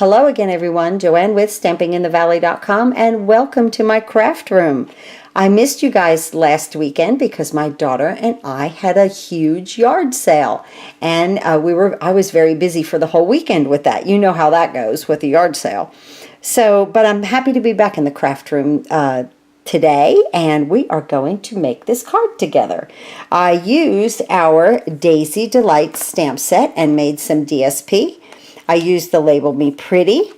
Hello again, everyone. Joanne with StampingInTheValley.com, and welcome to my craft room. I missed you guys last weekend because my daughter and I had a huge yard sale, and I was very busy for the whole weekend with that. You know how that goes with the yard sale. But I'm happy to be back in the craft room today, and we are going to make this card together. I used our Daisy Delight stamp set and made some DSP. I used the Label Me Pretty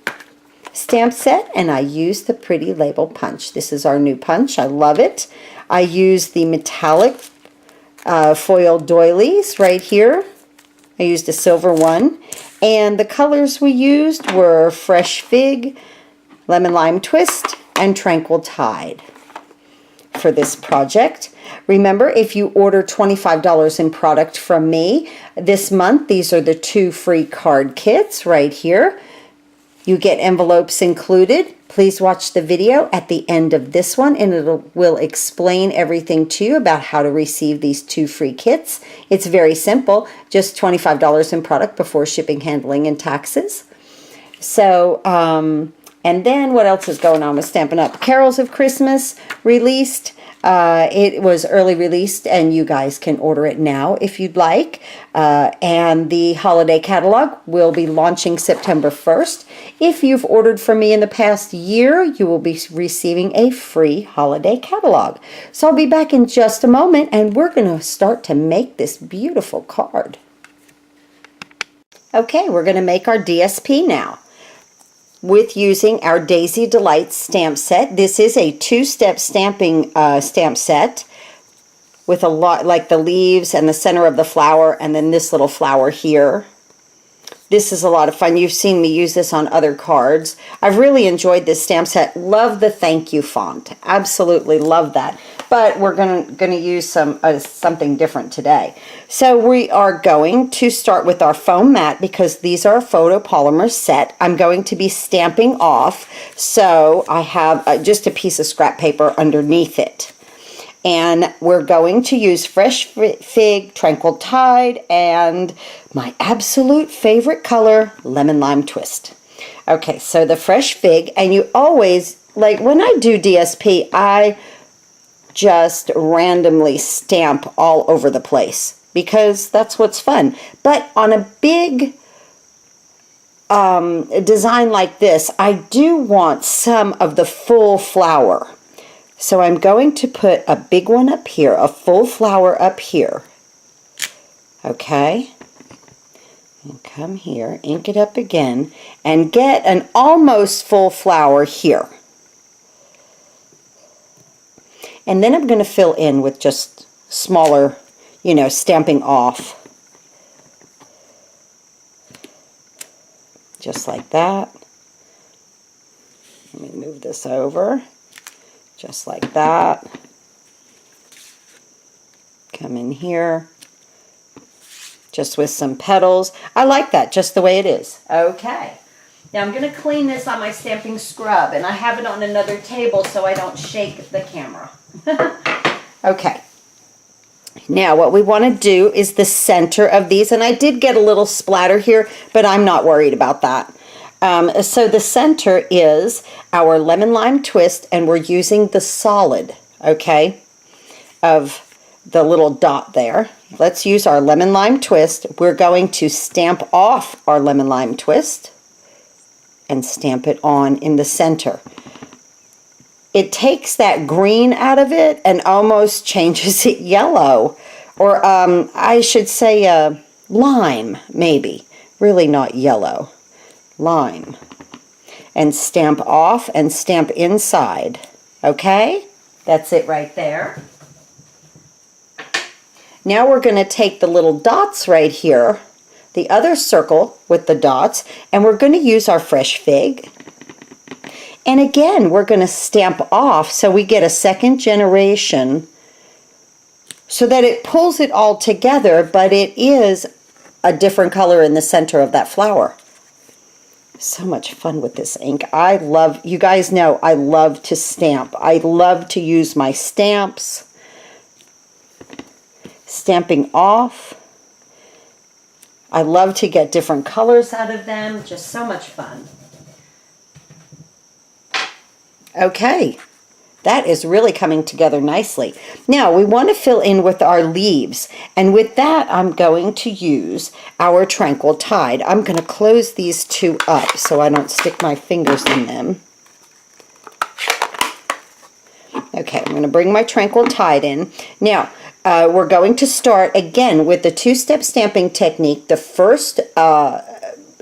stamp set, and I used the Pretty Label Punch. This is our new punch. I love it. I used the metallic foil doilies right here. I used a silver one. And the colors we used were Fresh Fig, Lemon Lime Twist, and Tranquil Tide for this project. Remember, if you order $25 in product from me this month, these are the 2 free card kits right here. You get envelopes included. Please watch the video at the end of this one, and it will explain everything to you about how to receive these 2 free kits. It's very simple, just $25 in product before shipping, handling, and taxes. And then what else is going on with Stampin' Up? Carols of Christmas released. It was early released, and you guys can order it now if you'd like. And the holiday catalog will be launching September 1st. If you've ordered from me in the past year, you will be receiving a free holiday catalog. So I'll be back in just a moment, and we're going to start to make this beautiful card. Okay, we're going to make our DSP now with using our Daisy Delight stamp set. This is a 2-step stamping stamp set with a lot, like the leaves and the center of the flower, and then this little flower here. This is a lot of fun. You've seen me use this on other cards. I've really enjoyed this stamp set. Love the thank you font. Absolutely love that. But we're gonna use something different today. So we are going to start with our foam mat because these are a photopolymer set. I'm going to be stamping off, so I have just a piece of scrap paper underneath it. And we're going to use Fresh Fig, Tranquil Tide, and my absolute favorite color, Lemon Lime Twist. Okay, so the Fresh Fig, and you always, like when I do DSP, I just randomly stamp all over the place because that's what's fun. But on a big design like this, I do want some of the full flower. So I'm going to put a big one up here, a full flower up here. Okay. And come here, ink it up again, and get an almost full flower here. And then I'm going to fill in with just smaller, stamping off. Just like that. Let me move this over. Just like that. Come in here. Just with some petals. I like that, just the way it is. Okay. Now I'm going to clean this on my stamping scrub, and I have it on another table so I don't shake the camera. Okay. Now what we want to do is the center of these, and I did get a little splatter here, but I'm not worried about that. So the center is our Lemon Lime Twist, and we're using the solid, okay, of the little dot there. Let's use our Lemon Lime Twist. We're going to stamp off our Lemon Lime Twist and stamp it on in the center. It takes that green out of it and almost changes it yellow, or I should say lime, maybe. Really not yellow. Lime. And stamp off and stamp inside. Okay? That's it right there. Now we're going to take the little dots right here, the other circle with the dots, and we're going to use our Fresh Fig. And again, we're going to stamp off so we get a second generation so that it pulls it all together, but it is a different color in the center of that flower. So much fun with this ink. I love, you guys know, I love to stamp. I love to use my stamps. Stamping off. I love to get different colors out of them. Just so much fun. Okay, that is really coming together nicely. Now we want to fill in with our leaves, and with that I'm going to use our Tranquil Tide. I'm going to close these two up so I don't stick my fingers in them. Okay, I'm going to bring my Tranquil Tide in. Now, we're going to start again with the two-step stamping technique. The first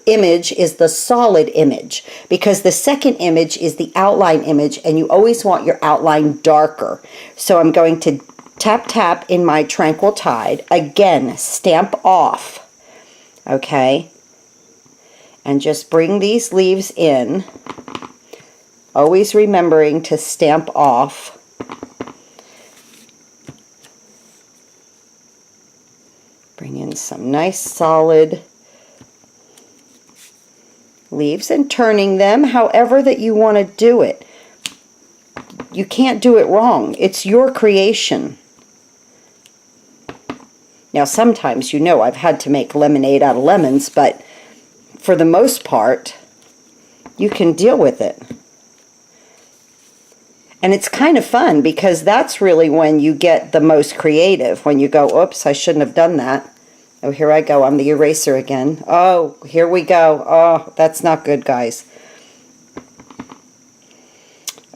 image is the solid image because the second image is the outline image, and you always want your outline darker. So I'm going to tap in my Tranquil Tide. Again, stamp off. Okay, and just bring these leaves in. Always remembering to stamp off. Bring in some nice solid leaves and turning them however that you want to do it. You can't do it wrong. It's your creation. Now sometimes, you know, I've had to make lemonade out of lemons, but for the most part, you can deal with it. And it's kind of fun because that's really when you get the most creative, when you go, oops, I shouldn't have done that. Oh, here I go. I'm the eraser again. Oh, here we go. Oh, that's not good, guys.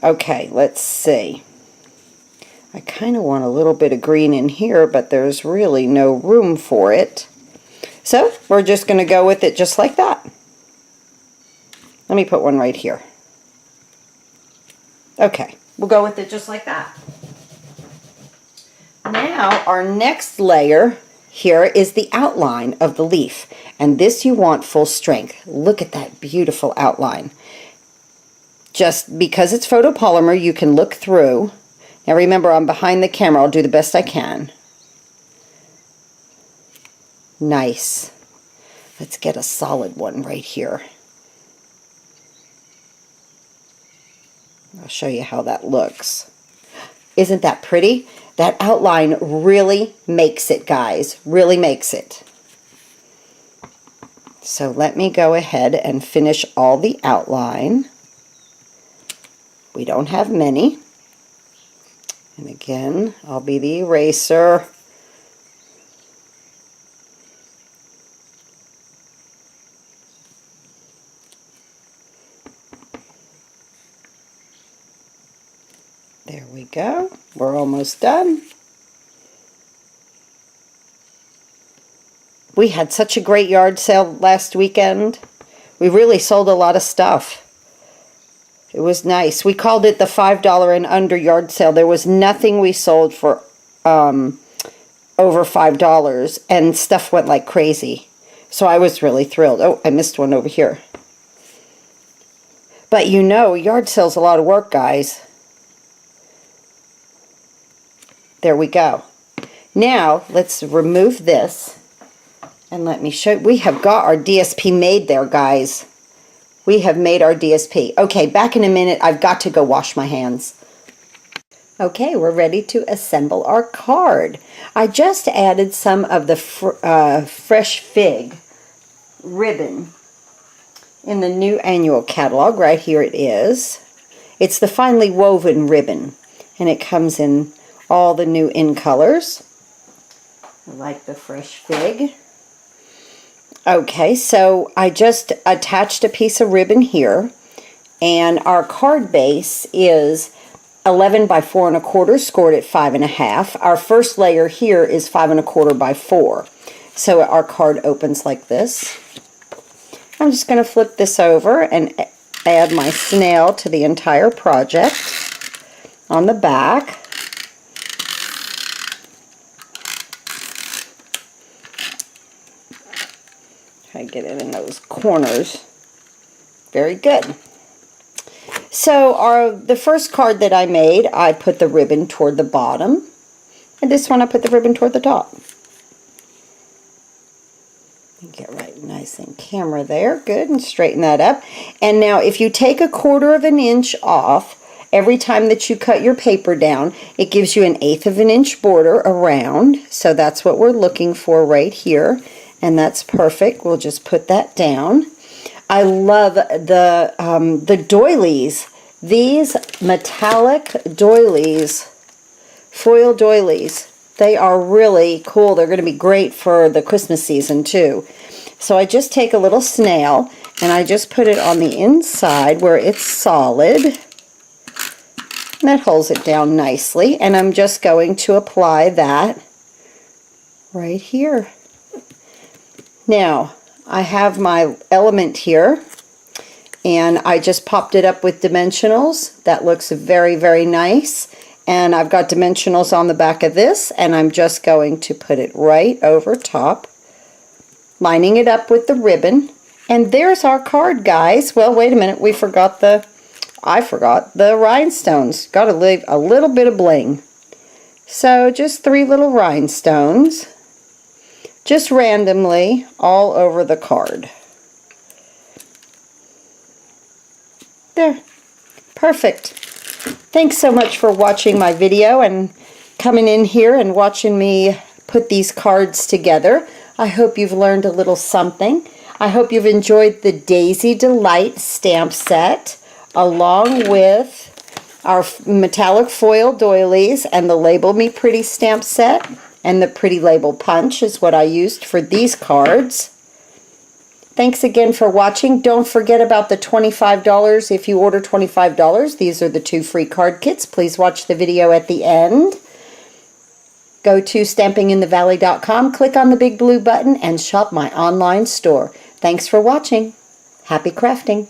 Okay, let's see. I kind of want a little bit of green in here, but there's really no room for it. So we're just going to go with it just like that. Let me put one right here. Okay, we'll go with it just like that. Now our next layer here is the outline of the leaf, and this you want full strength. Look at that beautiful outline. Just because it's photopolymer, you can look through. Now remember, I'm behind the camera. I'll do the best I can. Nice. Let's get a solid one right here. I'll show you how that looks. Isn't that pretty? That outline really makes it, guys. Really makes it. So let me go ahead and finish all the outline. We don't have many. And again, I'll be the eraser. There we go. We're almost done. We had such a great yard sale last weekend. We really sold a lot of stuff. It was nice. We called it the $5 and under yard sale. There was nothing we sold for over $5, and stuff went like crazy. So I was really thrilled. Oh, I missed one over here. But you know, yard sale's a lot of work, guys. There we go. Now, let's remove this, and let me show. We have got our DSP made there, guys. We have made our DSP. Okay, back in a minute. I've got to go wash my hands. Okay, we're ready to assemble our card. I just added some of the Fresh Fig ribbon in the new annual catalog. Right here it is. It's the finely woven ribbon, and it comes in all the new in colors. I like the Fresh Fig. Okay, so I just attached a piece of ribbon here, and our card base is 11 by 4 1/4, scored at 5 1/2. Our first layer here is 5 1/4 by 4. So our card opens like this. I'm just going to flip this over and add my snail to the entire project on the back. Try to get it in those corners. Very good. So the first card that I made, I put the ribbon toward the bottom, and this one I put the ribbon toward the top. Get right nice in camera there. Good, and straighten that up. And now if you take 1/4 of an inch off every time that you cut your paper down, it gives you 1/8 of an inch border around. So that's what we're looking for right here, and that's perfect. We'll just put that down. I love the doilies These metallic doilies, foil doilies, they are really cool. They're going to be great for the Christmas season too. So I just take a little snail and I just put it on the inside where it's solid. And that holds it down nicely. And I'm just going to apply that right here. Now, I have my element here, and I just popped it up with dimensionals. That looks very, very nice. And I've got dimensionals on the back of this, and I'm just going to put it right over top, lining it up with the ribbon. And there's our card, guys. Well, wait a minute, I forgot the rhinestones. Got to leave a little bit of bling. So just 3 little rhinestones, just randomly all over the card. There. Perfect. Thanks so much for watching my video and coming in here and watching me put these cards together. I hope you've learned a little something. I hope you've enjoyed the Daisy Delight stamp set along with our metallic foil doilies and the Label Me Pretty stamp set, and the Pretty Label Punch is what I used for these cards. Thanks again for watching. Don't forget about the $25. If you order $25, these are the 2 free card kits. Please watch the video at the end. Go to stampinginthevalley.com, click on the big blue button, and shop my online store. Thanks for watching. Happy crafting.